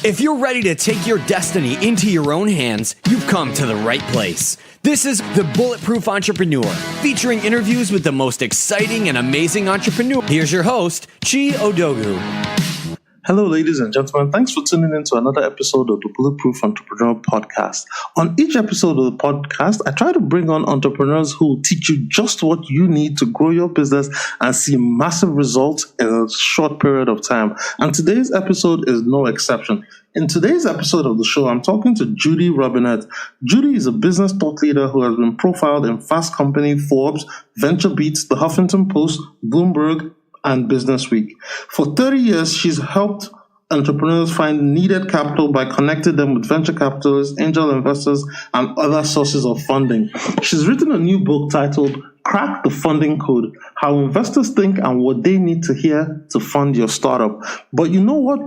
If you're ready to take your destiny into your own hands, you've come to the right place. This is The Bulletproof Entrepreneur, featuring interviews with the most exciting and amazing entrepreneurs. Here's your host, Chi Odogu. Hello, ladies and gentlemen. Thanks for tuning in to another episode of the Bulletproof Entrepreneur Podcast. On each episode of the podcast, I try to bring on entrepreneurs who will teach you just what you need to grow your business and see massive results in a short period of time. And today's episode is no exception. In today's episode of the show, I'm talking to Judy Robinett. Judy is a business thought leader who has been profiled in Fast Company, Forbes, VentureBeat, the Huffington Post, Bloomberg, and Business Week. For 30 years, she's helped entrepreneurs find needed capital by connecting them with venture capitalists, angel investors, and other sources of funding. She's written a new book titled Crack the Funding Code: How Investors Think and What They Need to Hear to Fund Your Startup. But you know what?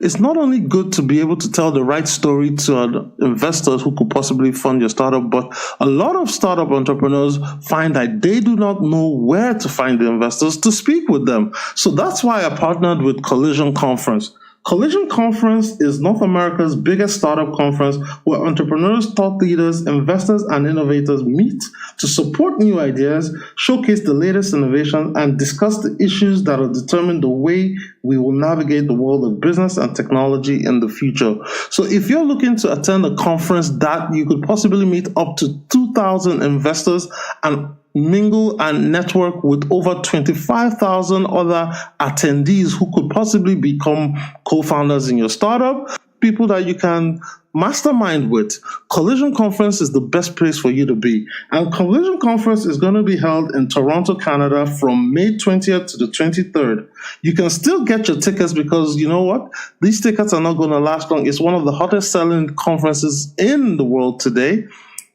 It's not only good to be able to tell the right story to investors who could possibly fund your startup, but a lot of startup entrepreneurs find that they do not know where to find the investors to speak with them. So that's why I partnered with Collision Conference. Collision Conference is North America's biggest startup conference where entrepreneurs, thought leaders, investors, and innovators meet to support new ideas, showcase the latest innovations, and discuss the issues that will determine the way we will navigate the world of business and technology in the future. So if you're looking to attend a conference that you could possibly meet up to 2,000 investors and mingle and network with over 25,000 other attendees who could possibly become co-founders in your startup, people that you can mastermind with, Collision Conference is the best place for you to be. And Collision Conference is going to be held in Toronto, Canada from May 20th to the 23rd. You can still get your tickets because you know what? These tickets are not going to last long. It's one of the hottest selling conferences in the world today.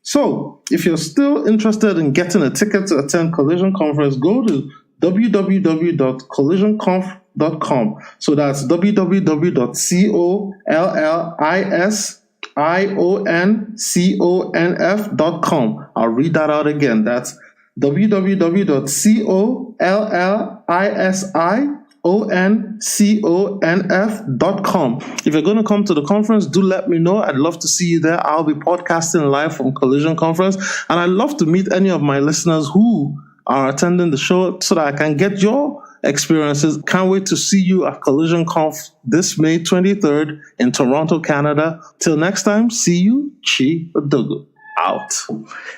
So, if you're still interested in getting a ticket to attend Collision Conference, go to www.collisionconf.com. So that's www.collisionconf.com. I'll read that out again. That's www.collisionconf.com. If you're going to come to the conference, do let me know. I'd love to see you there. I'll be podcasting live from Collision Conference, and I'd love to meet any of my listeners who are attending the show so that I can get your experiences. Can't wait to see you at Collision Conf this May 23rd in Toronto, Canada. Till next time, see you. Chi Odogu. Out.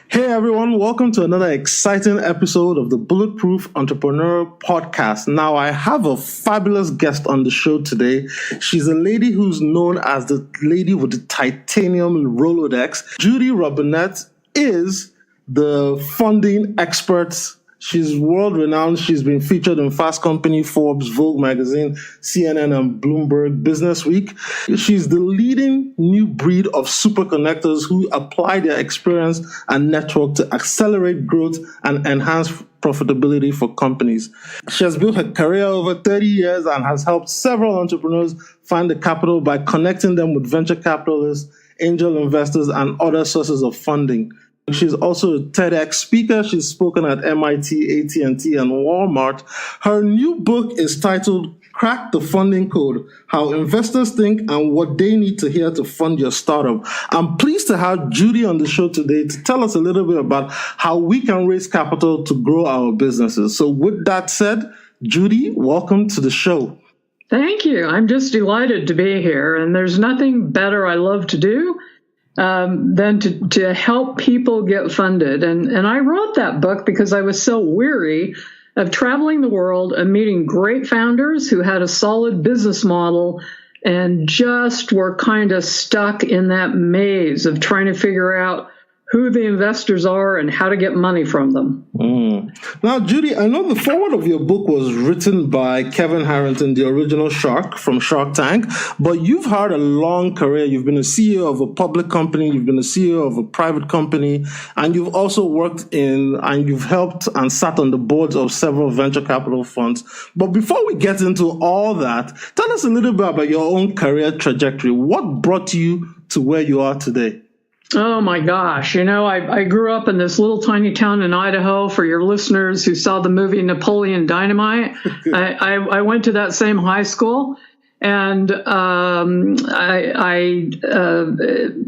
Hey everyone, welcome to another exciting episode of the Bulletproof Entrepreneur Podcast. Now, I have a fabulous guest on the show today. She's a lady who's known as the lady with the titanium Rolodex. Judy Robinett is the funding expert. She's world-renowned. She's been featured in Fast Company, Forbes, Vogue magazine, CNN, and Bloomberg Business Week. She's the leading new breed of super connectors who apply their experience and network to accelerate growth and enhance profitability for companies. She has built her career over 30 years and has helped several entrepreneurs find the capital by connecting them with venture capitalists, angel investors, and other sources of funding. She's also a TEDx speaker. She's spoken at MIT, AT&T, and Walmart. Her new book is titled Crack the Funding Code: How Investors Think and What They Need to Hear to Fund Your Startup. I'm pleased to have Judy on the show today to tell us a little bit about how we can raise capital to grow our businesses. So with that said, Judy, welcome to the show. Thank you. I'm just delighted to be here, and there's nothing better I love to do than to help people get funded. And I wrote that book because I was so weary of traveling the world and meeting great founders who had a solid business model and just were kind of stuck in that maze of trying to figure out who the investors are and how to get money from them. Now, Judy, I know the foreword of your book was written by Kevin Harrington, the original shark from Shark Tank, but you've had a long career. You've been a CEO of a public company, you've been a CEO of a private company, and you've also worked in and you've helped and sat on the boards of several venture capital funds. But before we get into all that, tell us a little bit about your own career trajectory. What brought you to where you are today? Oh my gosh. I grew up in this little tiny town in Idaho. For your listeners who saw the movie Napoleon Dynamite, I went to that same high school. And I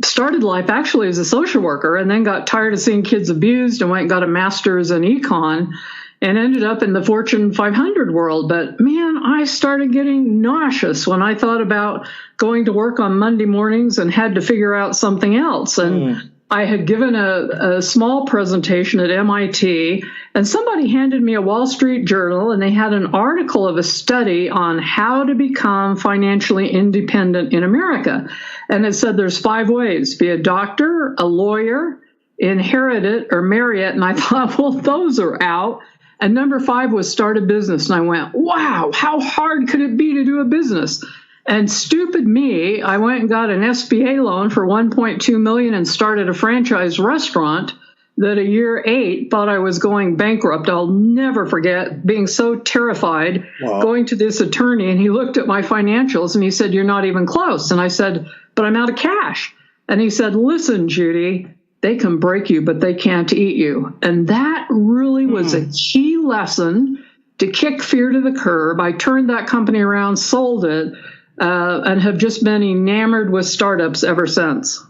started life actually as a social worker, and then got tired of seeing kids abused and went and got a master's in econ and ended up in the Fortune 500 world. But man, I started getting nauseous when I thought about going to work on Monday mornings and had to figure out something else. And I had given a small presentation at MIT, and somebody handed me a Wall Street Journal, and they had an article of a study on how to become financially independent in America. And it said there's 5 ways: be a doctor, a lawyer, inherit it, or marry it. And I thought, well, those are out. And number 5 was start a business. And I went, wow, how hard could it be to do a business? And stupid me, I went and got an SBA loan for $1.2 million and started a franchise restaurant that a year 8 thought I was going bankrupt. I'll never forget being so terrified, going to this attorney, and he looked at my financials and he said, "You're not even close." And I said, "But I'm out of cash." And he said, "Listen, Judy, they can break you, but they can't eat you." And that really was a key lesson to kick fear to the curb. I turned that company around, sold it, and have just been enamored with startups ever since.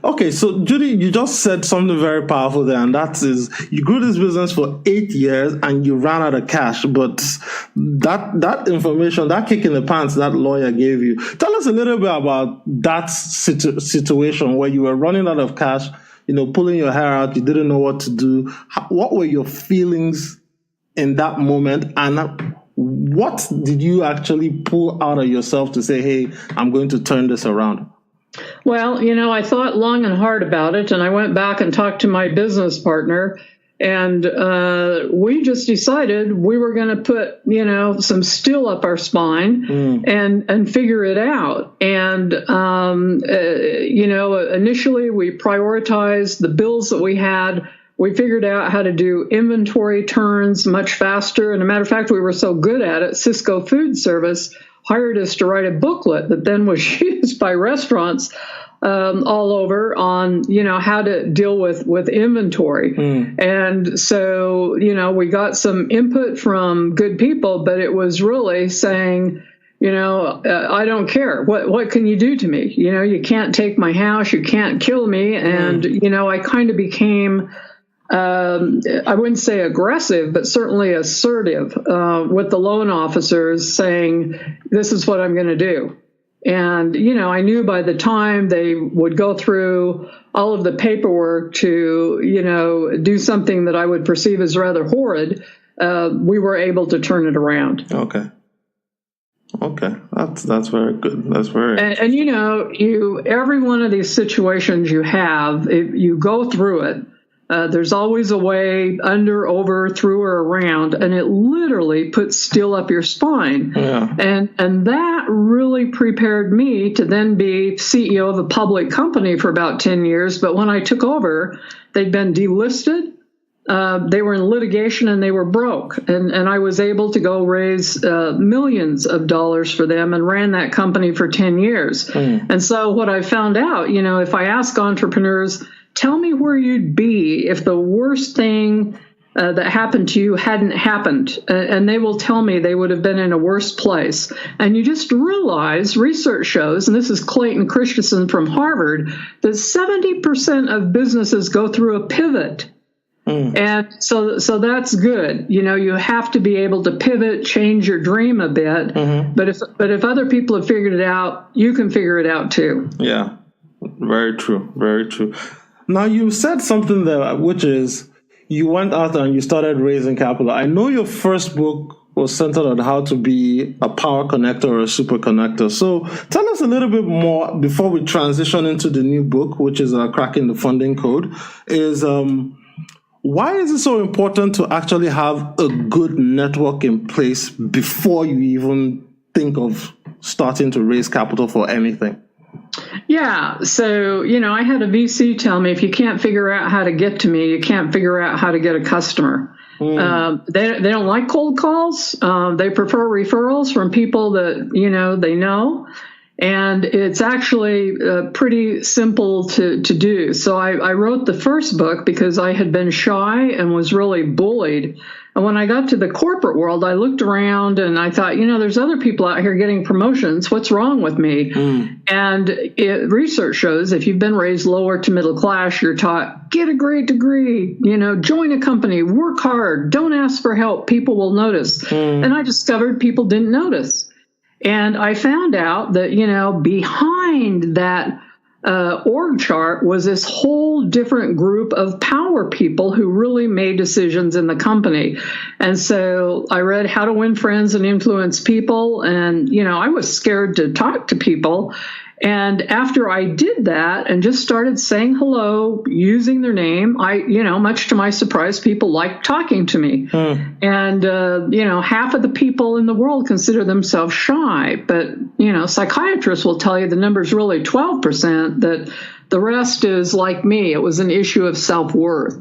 Okay, so Judy, you just said something very powerful there, and that is you grew this business for 8 years and you ran out of cash. But that information, that kick in the pants that lawyer gave you, tell us a little bit about that situation where you were running out of cash, pulling your hair out, you didn't know what to do. What were your feelings in that moment, and what did you actually pull out of yourself to say, hey, I'm going to turn this around? Well, I thought long and hard about it, and I went back and talked to my business partner, and we just decided we were going to put, some steel up our spine and figure it out. And, initially we prioritized the bills that we had. We figured out how to do inventory turns much faster. And a matter of fact, we were so good at it, Cisco Food Service hired us to write a booklet that then was used by restaurants all over on, how to deal with inventory. And so, we got some input from good people, but it was really saying, I don't care. What can you do to me? You can't take my house. You can't kill me. And, I kind of became I wouldn't say aggressive, but certainly assertive with the loan officers, saying, this is what I'm going to do. And, I knew by the time they would go through all of the paperwork to, do something that I would perceive as rather horrid, we were able to turn it around. Okay. That's very good. That's very and every one of these situations you have, if you go through it, there's always a way under, over, through, or around, and it literally puts steel up your spine. Yeah. And that really prepared me to then be CEO of a public company for about 10 years. But when I took over, they'd been delisted. They were in litigation and they were broke. And I was able to go raise millions of dollars for them and ran that company for 10 years. And so what I found out, if I ask entrepreneurs, tell me where you'd be if the worst thing that happened to you hadn't happened. And they will tell me they would have been in a worse place. And you just realize research shows, and this is Clayton Christensen from Harvard, that 70% of businesses go through a pivot. And so that's good. You have to be able to pivot, change your dream a bit. But if other people have figured it out, you can figure it out too. Yeah, very true. Very true. Now, you said something there, which is you went out and you started raising capital. I know your first book was centered on how to be a power connector or a super connector. So tell us a little bit more before we transition into the new book, which is Cracking the Funding Code, is why is it so important to actually have a good network in place before you even think of starting to raise capital for anything? Yeah. So, I had a VC tell me, if you can't figure out how to get to me, you can't figure out how to get a customer. They don't like cold calls. They prefer referrals from people that, they know. And it's actually pretty simple to do. So I wrote the first book because I had been shy and was really bullied. And when I got to the corporate world, I looked around and I thought, there's other people out here getting promotions. What's wrong with me? And research shows if you've been raised lower to middle class, you're taught, get a great degree, join a company, work hard, don't ask for help. People will notice. And I discovered people didn't notice. And I found out that, behind that org chart was this whole different group of power people who really made decisions in the company. And so I read How to Win Friends and Influence People. And, I was scared to talk to people. And after I did that and just started saying hello, using their name, much to my surprise, people liked talking to me. And, half of the people in the world consider themselves shy. But, psychiatrists will tell you the number's really 12%, that the rest is like me. It was an issue of self-worth.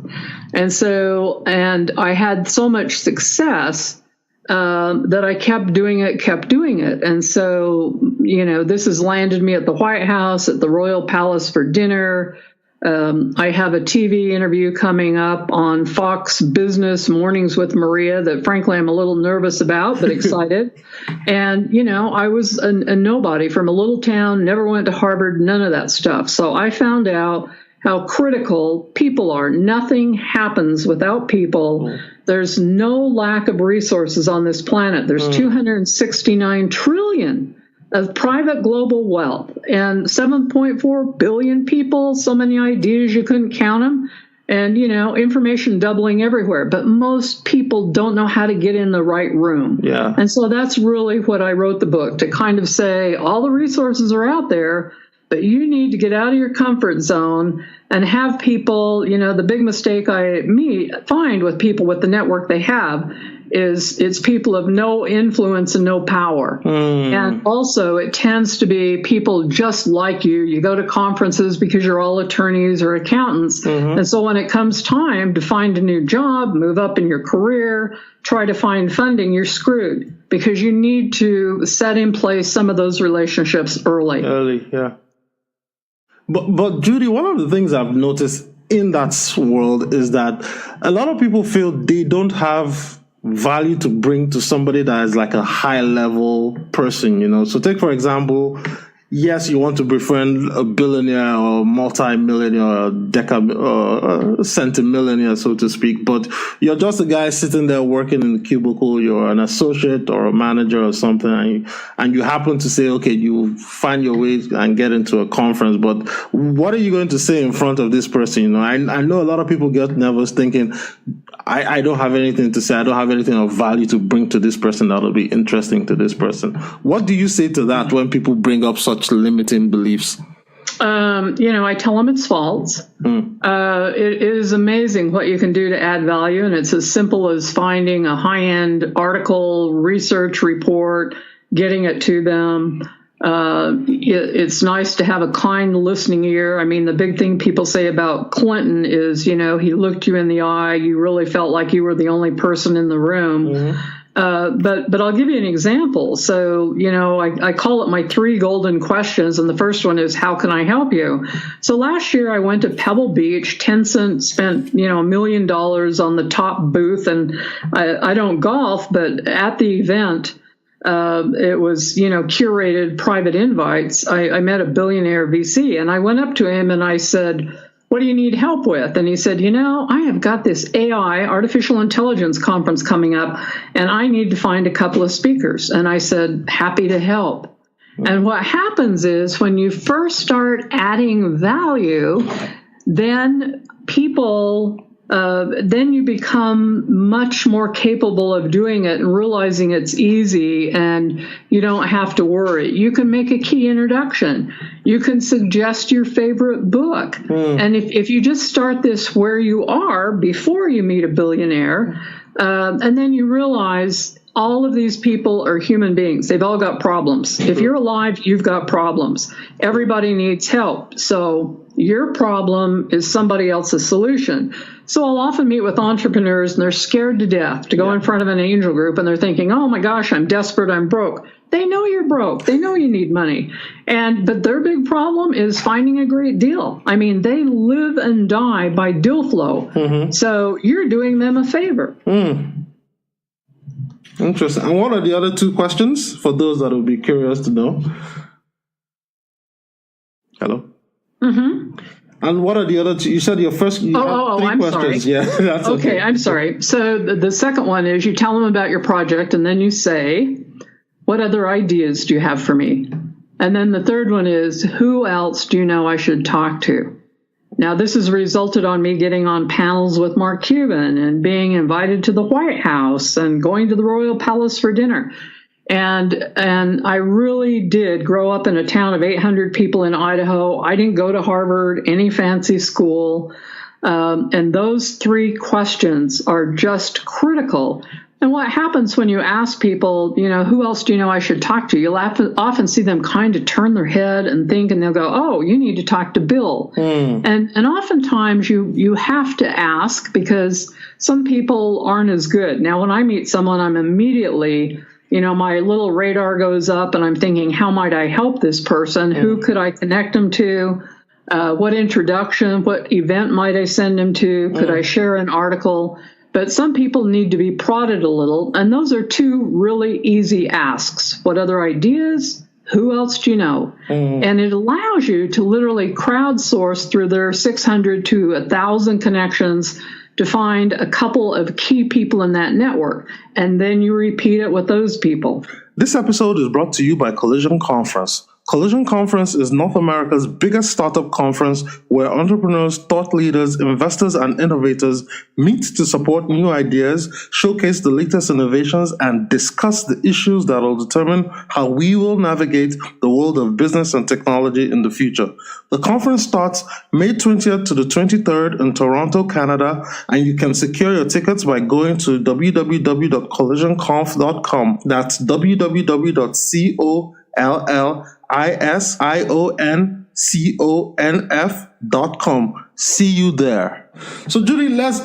And I had so much success that I kept doing it. And so, this has landed me at the White House, at the Royal Palace for dinner. I have a TV interview coming up on Fox Business Mornings with Maria that, frankly, I'm a little nervous about, but excited. And, I was a nobody from a little town, never went to Harvard, none of that stuff. So I found out how critical people are. Nothing happens without people. There's no lack of resources on this planet. There's 269 trillion of private global wealth and 7.4 billion people, so many ideas you couldn't count them, and, information doubling everywhere. But most people don't know how to get in the right room. Yeah. And so that's really what I wrote the book, to kind of say all the resources are out there, but you need to get out of your comfort zone and have people, the big mistake I find with people with the network they have is it's people of no influence and no power. And also it tends to be people just like you. You go to conferences because you're all attorneys or accountants. And so when it comes time to find a new job, move up in your career, try to find funding, you're screwed because you need to set in place some of those relationships early. Yeah. But Judy, one of the things I've noticed in that world is that a lot of people feel they don't have value to bring to somebody that is like a high level person, So take, for example, yes, you want to befriend a billionaire or multi-millionaire or centimillionaire, so to speak, but you're just a guy sitting there working in the cubicle, you're an associate or a manager or something, and you happen to say, okay, you find your way and get into a conference, but what are you going to say in front of this person? I know a lot of people get nervous thinking, I don't have anything to say, I don't have anything of value to bring to this person that will be interesting to this person. What do you say to that when people bring up such limiting beliefs? I tell them it's false. It is amazing what you can do to add value, and it's as simple as finding a high-end article, research report, getting it to them. It's nice to have a kind listening ear. I mean, the big thing people say about Clinton is, he looked you in the eye. You really felt like you were the only person in the room. But I'll give you an example. So, I call it my 3 golden questions. And the first one is, how can I help you? So last year I went to Pebble Beach. Tencent spent, $1 million on the top booth. And I don't golf, but at the event, it was, curated private invites. I met a billionaire VC, and I went up to him and I said, what do you need help with? And he said, I have got this AI, artificial intelligence conference coming up, and I need to find a couple of speakers. And I said, happy to help. And what happens is when you first start adding value, then then you become much more capable of doing it and realizing it's easy and you don't have to worry. You can make a key introduction. You can suggest your favorite book. And if you just start this where you are before you meet a billionaire, and then you realize all of these people are human beings. They've all got problems. If you're alive, you've got problems. Everybody needs help. So your problem is somebody else's solution. So I'll often meet with entrepreneurs and they're scared to death to go in front of an angel group and they're thinking, oh my gosh, I'm desperate, I'm broke. They know you're broke. They know you need money. But their big problem is finding a great deal. I mean, they live and die by deal flow. Mm-hmm. So you're doing them a favor. Interesting. And what are the other two questions for those that will be curious to know? Hello? Mm-hmm. And what are the other two? You said your first three I'm questions. Sorry. Yeah, that's okay. I'm sorry. So the second one is you tell them about your project and then you say, what other ideas do you have for me? And then the third one is, who else do you know I should talk to? Now, this has resulted on me getting on panels with Mark Cuban and being invited to the White House and going to the Royal Palace for dinner. And I really did grow up in a town of 800 people in Idaho. I didn't go to Harvard, any fancy school. And those three questions are just critical. And what happens when you ask people, who else do you know I should talk to? You'll often see them kind of turn their head and think, and they'll go, oh, you need to talk to Bill. And oftentimes you have to ask because some people aren't as good. Now, when I meet someone, I'm immediately, my little radar goes up and I'm thinking, how might I help this person? Who could I connect them to? What introduction, what event might I send them to? Could I share an article? But some people need to be prodded a little, and those are two really easy asks. What other ideas? Who else do you know? And it allows you to literally crowdsource through their 600 to 1,000 connections to find a couple of key people in that network, and then you repeat it with those people. This episode is brought to you by Collision Conference. Collision Conference is North America's biggest startup conference where entrepreneurs, thought leaders, investors, and innovators meet to support new ideas, showcase the latest innovations, and discuss the issues that will determine how we will navigate the world of business and technology in the future. The conference starts May 20th to the 23rd in Toronto, Canada, and you can secure your tickets by going to www.collisionconf.com. That's www.collisionconf.com. See you there. So Judy, let's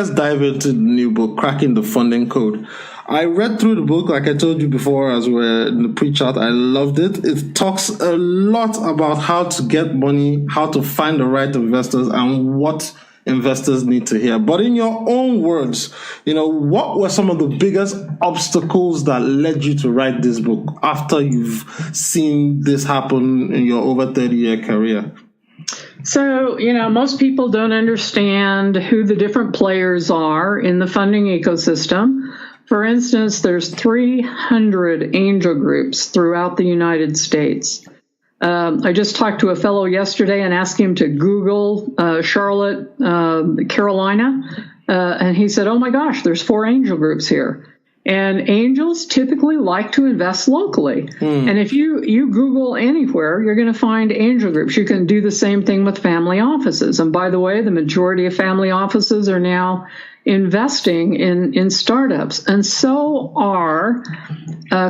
dive into the new book, Cracking the Funding Code. I read through the book, like I told you before, as we're in the pre-chat. I loved it. It talks a lot about how to get money, how to find the right investors, and what investors need to hear. But in your own words, what were some of the biggest obstacles that led you to write this book after you've seen this happen in your over 30-year career? So, most people don't understand who the different players are in the funding ecosystem. For instance, there's 300 angel groups throughout the United States. I just talked to a fellow yesterday and asked him to Google Charlotte, Carolina, and he said, oh my gosh, there's 4 angel groups here. And angels typically like to invest locally. And if you Google anywhere, you're going to find angel groups. You can do the same thing with family offices. And by the way, the majority of family offices are now investing in startups, and so are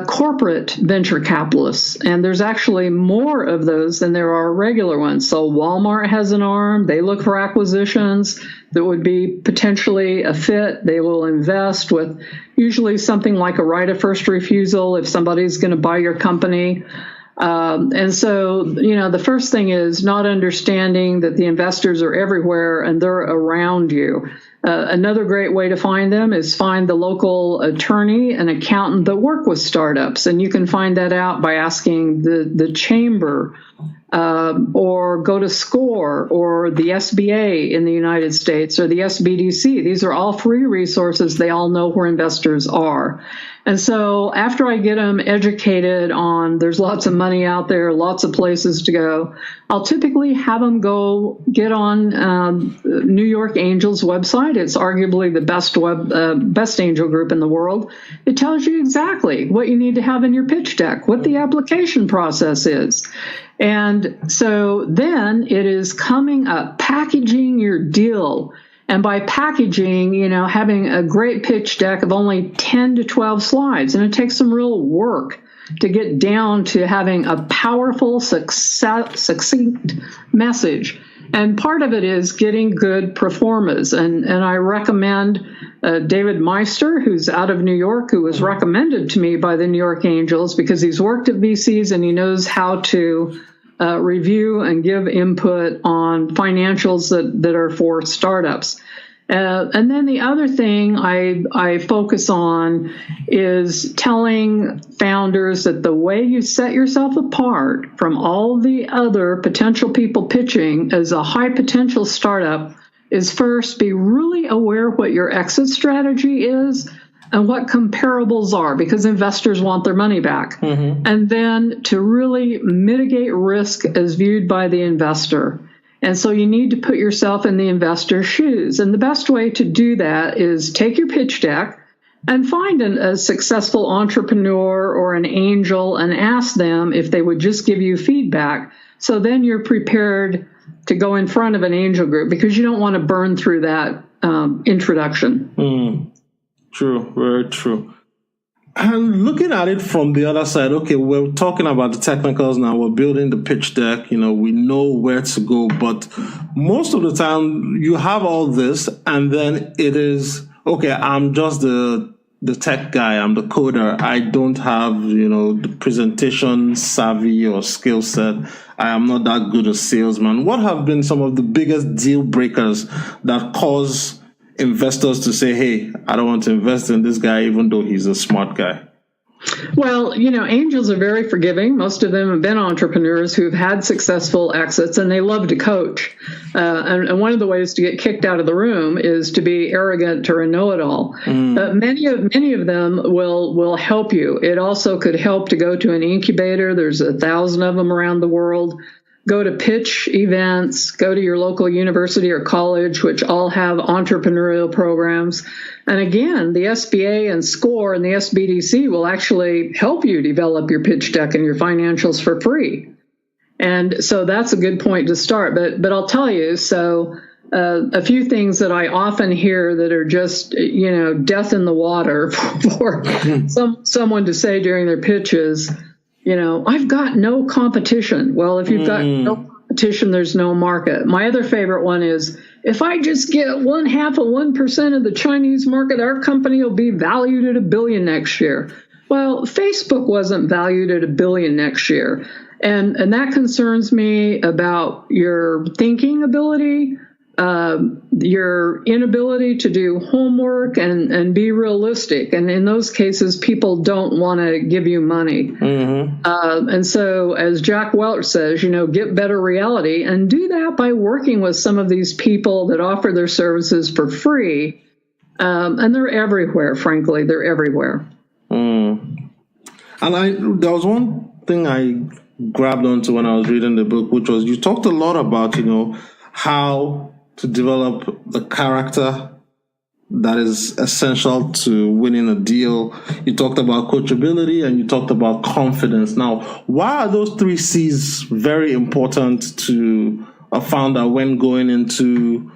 corporate venture capitalists. And there's actually more of those than there are regular ones. So Walmart has an arm. They look for acquisitions that would be potentially a fit. They will invest with usually something like a right of first refusal if somebody's going to buy your company. And so, the first thing is not understanding that the investors are everywhere and they're around you. Another great way to find them is find the local attorney and accountant that work with startups. And you can find that out by asking the chamber or go to SCORE or the SBA in the United States or the SBDC. These are all free resources. They all know where investors are. And so after I get them educated on there's lots of money out there, lots of places to go, I'll typically have them go get on New York Angels website. It's arguably the best angel group in the world. It tells you exactly what you need to have in your pitch deck, what the application process is. And so then it is coming up, packaging your deal. And by packaging, having a great pitch deck of only 10 to 12 slides. And it takes some real work to get down to having a powerful, succinct message. And part of it is getting good performers. And I recommend David Meister, who's out of New York, who was recommended to me by the New York Angels because he's worked at VCs and he knows how to review and give input on financials that are for startups. And then the other thing I focus on is telling founders that the way you set yourself apart from all the other potential people pitching as a high potential startup is first be really aware of what your exit strategy is and what comparables are, because investors want their money back. Mm-hmm. And then to really mitigate risk as viewed by the investor. And so you need to put yourself in the investor's shoes. And the best way to do that is take your pitch deck and find a successful entrepreneur or an angel and ask them if they would just give you feedback. So then you're prepared to go in front of an angel group because you don't want to burn through that introduction. True, very true. And looking at it from the other side, okay, we're talking about the technicals now. We're building the pitch deck. We know where to go. But most of the time, you have all this, and then it is, okay, I'm just the tech guy. I'm the coder. I don't have, the presentation savvy or skill set. I am not that good a salesman. What have been some of the biggest deal breakers that cause investors to say, hey, I don't want to invest in this guy, even though he's a smart guy? Well, angels are very forgiving. Most of them have been entrepreneurs who've had successful exits, and they love to coach. And one of the ways to get kicked out of the room is to be arrogant or a know-it-all. Many of them will help you. It also could help to go to an incubator. There's 1,000 of them around the world. Go to pitch events, go to your local university or college, which all have entrepreneurial programs. And again, the SBA and SCORE and the SBDC will actually help you develop your pitch deck and your financials for free. And so that's a good point to start. But I'll tell you, a few things that I often hear that are just, death in the water for someone to say during their pitches. I've got no competition. Well, if you've got no competition, there's no market. My other favorite one is, if I just get 0.5% of the Chinese market, our company will be valued at $1 billion next year. Well, Facebook wasn't valued at $1 billion next year. And that concerns me about your thinking ability, your inability to do homework and be realistic. And in those cases, people don't want to give you money. Mm-hmm. And so, as Jack Welch says, get better reality, and do that by working with some of these people that offer their services for free. And they're everywhere, frankly, they're everywhere. And there was one thing I grabbed onto when I was reading the book, which was, you talked a lot about, how to develop the character that is essential to winning a deal. You talked about coachability and you talked about confidence. Now, why are those 3 C's very important to a founder when going into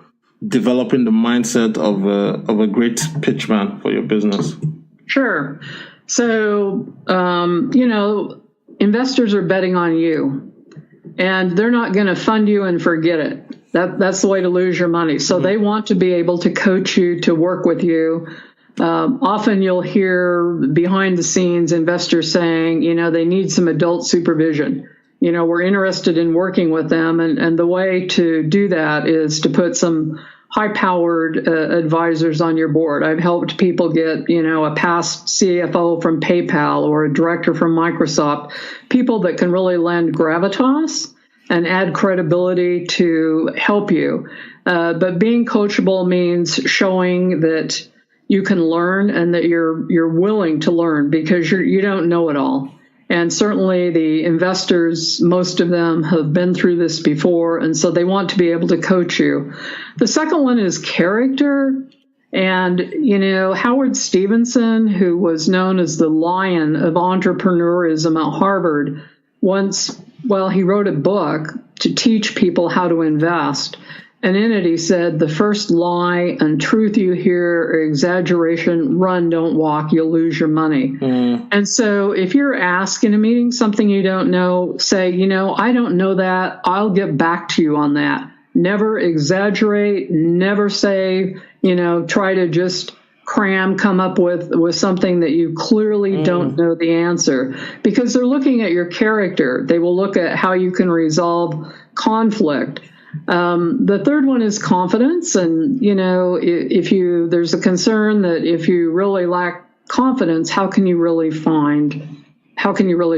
developing the mindset of a great pitchman for your business? Sure. So, investors are betting on you, and they're not going to fund you and forget it. That's the way to lose your money. So they want to be able to coach you, to work with you. Often you'll hear behind the scenes investors saying, they need some adult supervision. We're interested in working with them. And the way to do that is to put some high-powered advisors on your board. I've helped people get, a past CFO from PayPal or a director from Microsoft, people that can really lend gravitas and add credibility to help you. But being coachable means showing that you can learn and that you're willing to learn, because you don't know it all. And certainly the investors, most of them have been through this before, and so they want to be able to coach you. The second one is character. And, Howard Stevenson, who was known as the lion of entrepreneurism at Harvard, he wrote a book to teach people how to invest. And in it, he said, the first lie and truth you hear or exaggeration, run, don't walk, you'll lose your money. And so if you're asked in a meeting something you don't know, say, I don't know that, I'll get back to you on that. Never exaggerate, never say, try to just come up with something that you clearly don't know the answer, because they're looking at your character. They will look at how you can resolve conflict. The third one is confidence. And, if there's a concern that if you really lack confidence, how can you really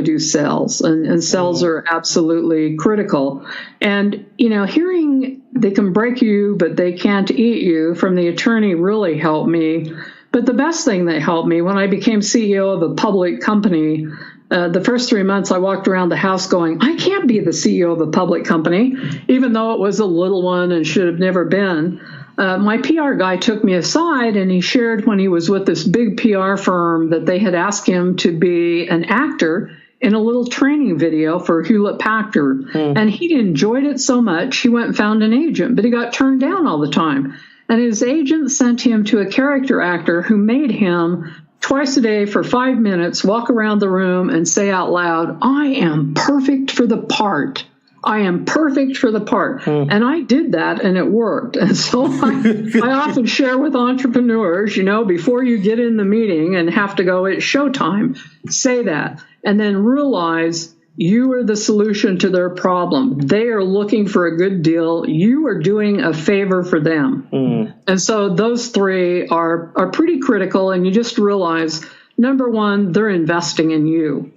do sales? And sales are absolutely critical. And, hearing they can break you, but they can't eat you from the attorney really helped me. But the best thing that helped me when I became CEO of a public company, the first 3 months I walked around the house going, I can't be the CEO of a public company, even though it was a little one and should have never been. My PR guy took me aside and he shared when he was with this big PR firm that they had asked him to be an actor in a little training video for Hewlett-Packard. And he'd enjoyed it so much, he went and found an agent, but he got turned down all the time. And his agent sent him to a character actor who made him twice a day for 5 minutes walk around the room and say out loud, I am perfect for the part. I am perfect for the part. And I did that and it worked. And so I often share with entrepreneurs, before you get in the meeting and have to go, it's showtime, say that. And then realize you are the solution to their problem. They are looking for a good deal. You are doing a favor for them. And so those three are pretty critical. And you just realize, number one, they're investing in you.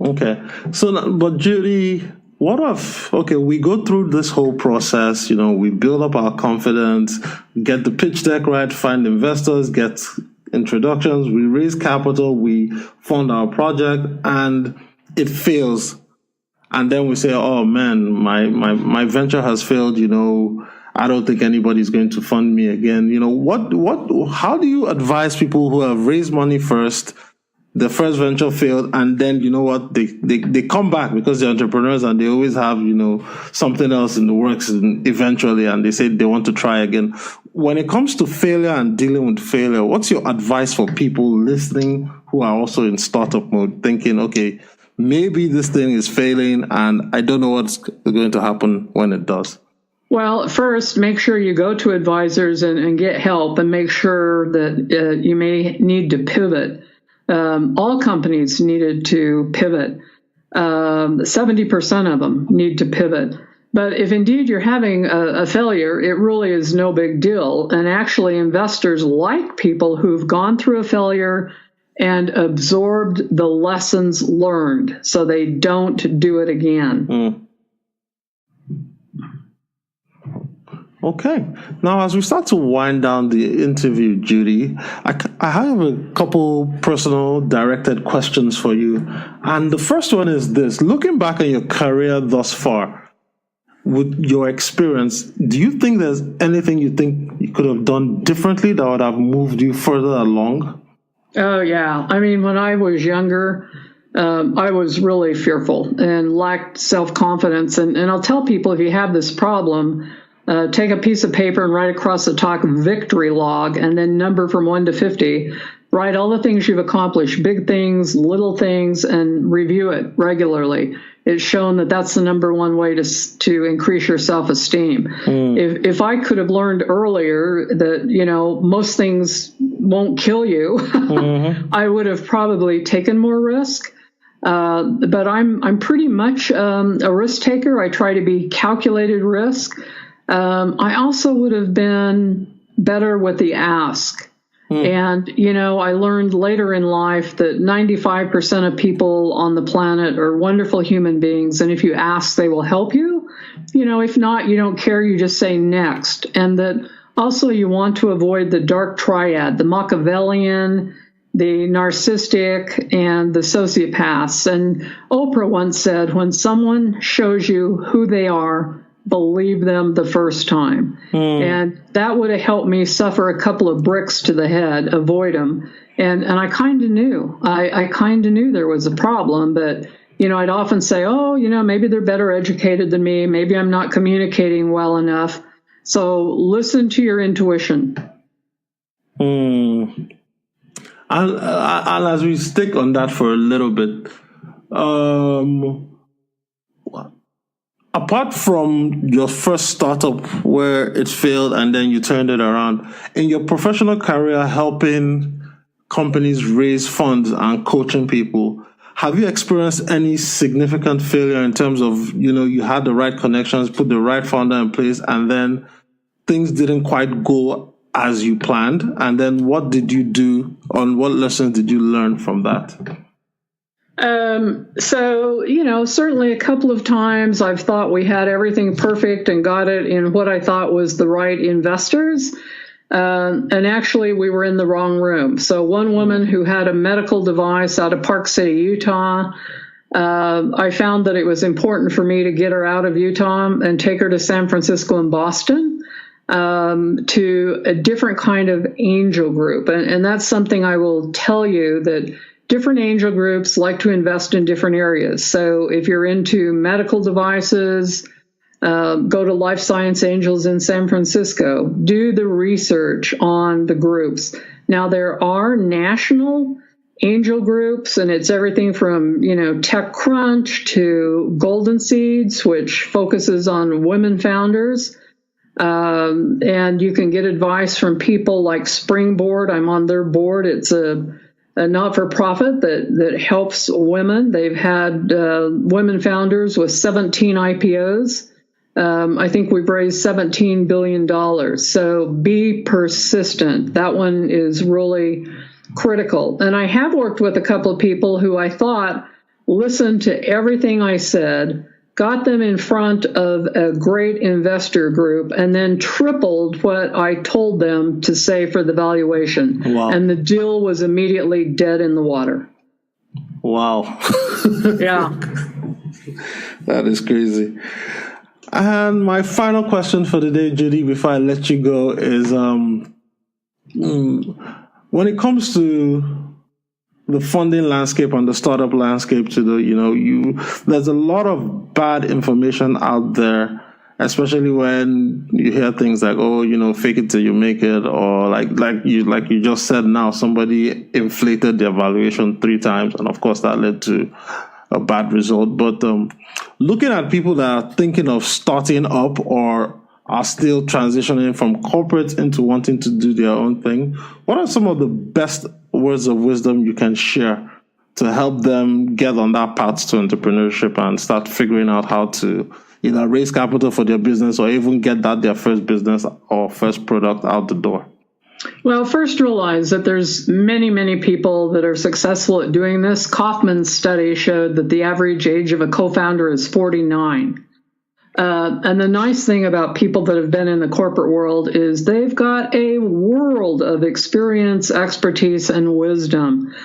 Okay. So, but Judy, we go through this whole process, we build up our confidence, get the pitch deck right, find investors, get introductions, we raise capital, we fund our project, and it fails. And then we say, oh man, my venture has failed, I don't think anybody's going to fund me again. How do you advise people who have raised money first, the first venture failed, and then they come back because they're entrepreneurs and they always have something else in the works eventually, and they say they want to try again. When it comes to failure and dealing with failure, what's your advice for people listening who are also in startup mode, thinking, okay, maybe this thing is failing and I don't know what's going to happen when it does? Well, first, make sure you go to advisors and get help, and make sure that you may need to pivot. All companies needed to pivot. 70% of them need to pivot. But if indeed you're having a failure, it really is no big deal. And actually, investors like people who've gone through a failure and absorbed the lessons learned so they don't do it again. Okay. Now, as we start to wind down the interview, Judy, I have a couple personal directed questions for you. And the first one is this. Looking back on your career thus far, with your experience, do you think there's anything you think you could have done differently that would have moved you further along? Oh, yeah. I mean, when I was younger, I was really fearful and lacked self-confidence. And I'll tell people, if you have this problem, take a piece of paper and write across the top victory log, and then number from 1 to 50. Write all the things you've accomplished, big things, little things, and review it regularly. It's shown that that's the number one way to increase your self-esteem. If I could have learned earlier that, most things won't kill you, I would have probably taken more risk. But I'm pretty much a risk taker. I try to be calculated risk. I also would have been better with the ask. And, I learned later in life that 95% of people on the planet are wonderful human beings. And if you ask, they will help you. If not, you don't care. You just say next. And that also you want to avoid the dark triad, the Machiavellian, the narcissistic, and the sociopaths. And Oprah once said, when someone shows you who they are, believe them the first time. And that would have helped me suffer a couple of bricks to the head, avoid them. And I kind of knew. I kind of knew there was a problem, but, I'd often say, maybe they're better educated than me. Maybe I'm not communicating well enough. So listen to your intuition. And as we stick on that for a little bit, apart from your first startup where it failed and then you turned it around, in your professional career helping companies raise funds and coaching people, have you experienced any significant failure in terms of, you had the right connections, put the right founder in place, and then things didn't quite go as you planned? And then what did you do, and what lessons did you learn from that? Certainly a couple of times I've thought we had everything perfect and got it in what I thought was the right investors. And actually we were in the wrong room. So one woman who had a medical device out of Park City, Utah, I found that it was important for me to get her out of Utah and take her to San Francisco and Boston, to a different kind of angel group. And that's something I will tell you, that different angel groups like to invest in different areas. So if you're into medical devices, go to Life Science Angels in San Francisco. Do the research on the groups. Now, there are national angel groups, and it's everything from, TechCrunch to Golden Seeds, which focuses on women founders. And you can get advice from people like Springboard. I'm on their board. It's a not-for-profit that helps women. They've had women founders with 17 IPOs. I think we've raised $17 billion. So be persistent. That one is really critical. And I have worked with a couple of people who I thought listened to everything I said, got them in front of a great investor group, and then tripled what I told them to say for the valuation. Wow. And the deal was immediately dead in the water. Wow. Yeah. That is crazy. And my final question for the day, Judy, before I let you go, is when it comes to the funding landscape and the startup landscape, there's a lot of bad information out there, especially when you hear things like, fake it till you make it, or like you just said now, somebody inflated their valuation 3 times, and of course that led to a bad result. But looking at people that are thinking of starting up or are still transitioning from corporate into wanting to do their own thing, what are some of the best words of wisdom you can share to help them get on that path to entrepreneurship and start figuring out how to either raise capital for their business or even get their first business or first product out the door? Well, first realize that there's many, many people that are successful at doing this. Kaufman's study showed that the average age of a co-founder is 49. And the nice thing about people that have been in the corporate world is they've got a world of experience, expertise, and wisdom.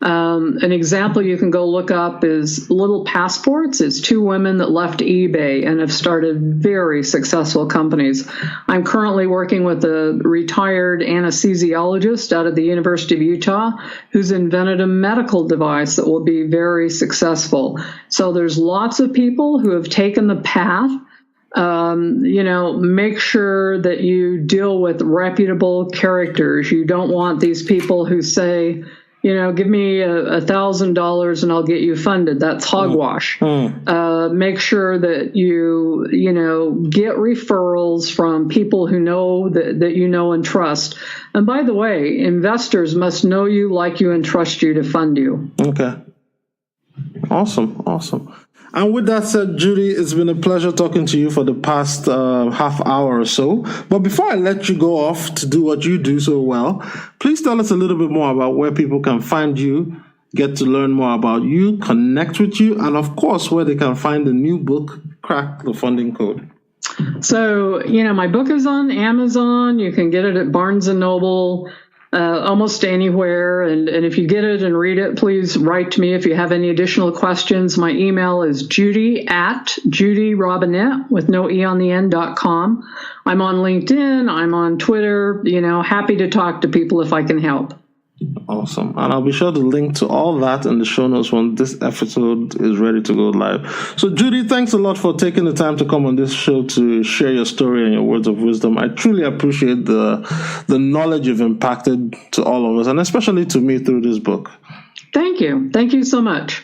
An example you can go look up is Little Passports. It's 2 women that left eBay and have started very successful companies. I'm currently working with a retired anesthesiologist out of the University of Utah who's invented a medical device that will be very successful. So there's lots of people who have taken the path. Make sure that you deal with reputable characters. You don't want these people who say, give me $1,000 and I'll get you funded. That's hogwash. Make sure that you, get referrals from people who know that you know and trust. And by the way, investors must know you, like you, and trust you to fund you. Okay. Awesome. And with that said, Judy, it's been a pleasure talking to you for the past half hour or so. But before I let you go off to do what you do so well, please tell us a little bit more about where people can find you, get to learn more about you, connect with you, and of course, where they can find the new book, Crack the Funding Code. So, my book is on Amazon. You can get it at Barnes & Noble. Almost anywhere. And if you get it and read it, please write to me if you have any additional questions. My email is Judy@JudyRobinett with no E on the end.com. I'm on LinkedIn. I'm on Twitter. Happy to talk to people if I can help. Awesome. And I'll be sure to link to all that in the show notes when this episode is ready to go live. So, Judy, thanks a lot for taking the time to come on this show to share your story and your words of wisdom. I truly appreciate the knowledge you've impacted to all of us, and especially to me through this book. Thank you. Thank you so much.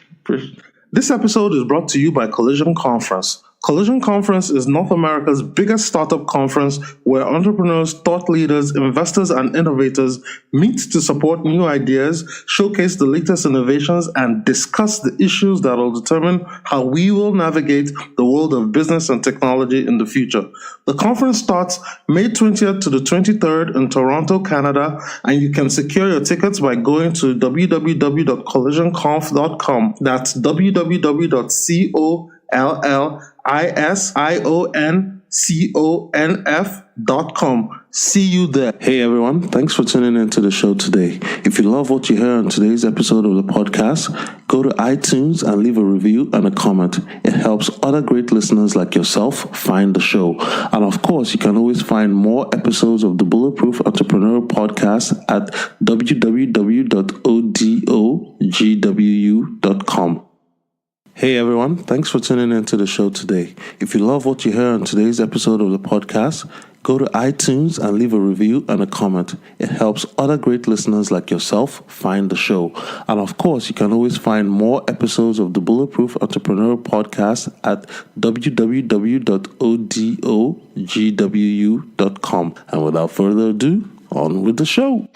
This episode is brought to you by Collision Conference. Collision Conference is North America's biggest startup conference where entrepreneurs, thought leaders, investors, and innovators meet to support new ideas, showcase the latest innovations, and discuss the issues that will determine how we will navigate the world of business and technology in the future. The conference starts May 20th to the 23rd in Toronto, Canada, and you can secure your tickets by going to www.collisionconf.com. That's www.collisionconf.com. See you there. Hey everyone, thanks for tuning into the show today. If you love what you hear on today's episode of the podcast, go to iTunes and leave a review and a comment. It helps other great listeners like yourself find the show. And of course, you can always find more episodes of the Bulletproof Entrepreneur Podcast at www.odogwu.com. Hey everyone, thanks for tuning into the show today. If you love what you hear on today's episode of the podcast, go to iTunes and leave a review and a comment. It helps other great listeners like yourself find the show. And of course, you can always find more episodes of the Bulletproof Entrepreneur Podcast at www.odogwu.com. And without further ado, on with the show.